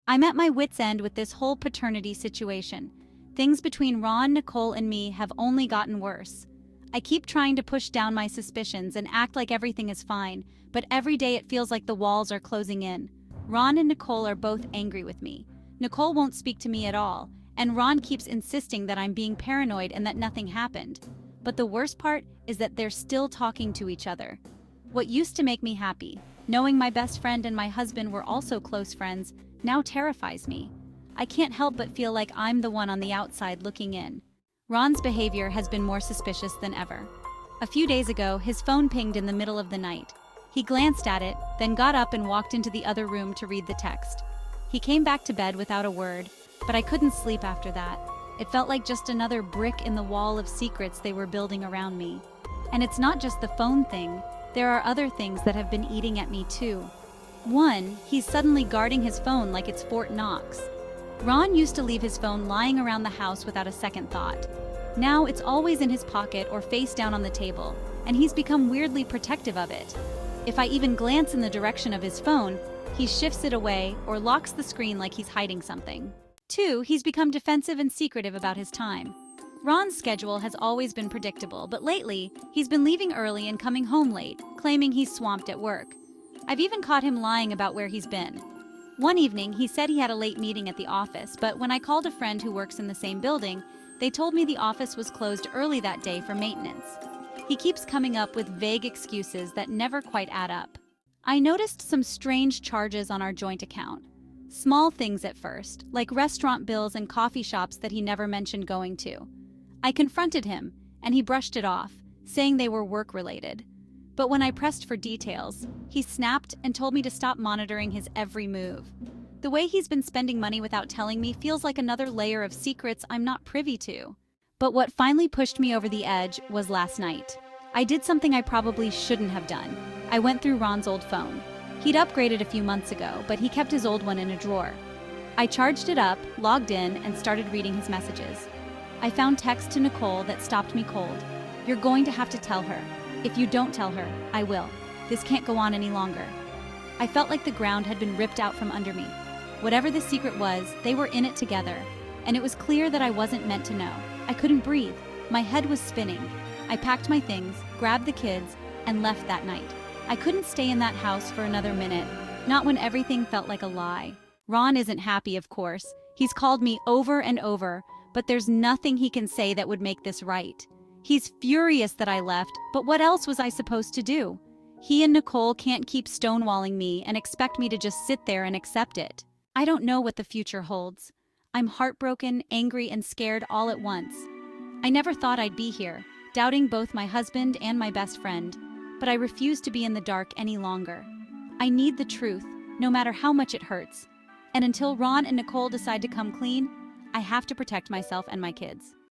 I'm at my wit's end with this whole paternity situation. Things between Ron, Nicole, and me have only gotten worse. I keep trying to push down my suspicions and act like everything is fine, but every day it feels like the walls are closing in. Ron and Nicole are both angry with me. Nicole won't speak to me at all, and Ron keeps insisting that I'm being paranoid and that nothing happened. But the worst part is that they're still talking to each other. What used to make me happy, knowing my best friend and my husband were also close friends, now terrifies me. I can't help but feel like I'm the one on the outside looking in. Ron's behavior has been more suspicious than ever. A few days ago, his phone pinged in the middle of the night. He glanced at it, then got up and walked into the other room to read the text. He came back to bed without a word, but I couldn't sleep after that. It felt like just another brick in the wall of secrets they were building around me. And it's not just the phone thing. There are other things that have been eating at me too. One, he's suddenly guarding his phone like it's Fort Knox. Ron used to leave his phone lying around the house without a second thought. Now it's always in his pocket or face down on the table, and he's become weirdly protective of it. If I even glance in the direction of his phone, he shifts it away or locks the screen like he's hiding something. Two, he's become defensive and secretive about his time. Ron's schedule has always been predictable, but lately, he's been leaving early and coming home late, claiming he's swamped at work. I've even caught him lying about where he's been. One evening, he said he had a late meeting at the office, but when I called a friend who works in the same building, they told me the office was closed early that day for maintenance. He keeps coming up with vague excuses that never quite add up. I noticed some strange charges on our joint account. Small things at first, like restaurant bills and coffee shops that he never mentioned going to. I confronted him, and he brushed it off, saying they were work-related. But when I pressed for details, he snapped and told me to stop monitoring his every move. The way he's been spending money without telling me feels like another layer of secrets I'm not privy to. But what finally pushed me over the edge was last night. I did something I probably shouldn't have done. I went through Ron's old phone. He'd upgraded a few months ago, but he kept his old one in a drawer. I charged it up, logged in, and started reading his messages. I found text to Nicole that stopped me cold. "You're going to have to tell her. If you don't tell her, I will. This can't go on any longer." I felt like the ground had been ripped out from under me. Whatever the secret was, they were in it together, and it was clear that I wasn't meant to know. I couldn't breathe. My head was spinning. I packed my things, grabbed the kids, and left that night. I couldn't stay in that house for another minute, not when everything felt like a lie. Ron isn't happy, of course. He's called me over and over, but there's nothing he can say that would make this right. He's furious that I left, but what else was I supposed to do? He and Nicole can't keep stonewalling me and expect me to just sit there and accept it. I don't know what the future holds. I'm heartbroken, angry, and scared all at once. I never thought I'd be here, doubting both my husband and my best friend, but I refuse to be in the dark any longer. I need the truth, no matter how much it hurts. And until Ron and Nicole decide to come clean, I have to protect myself and my kids.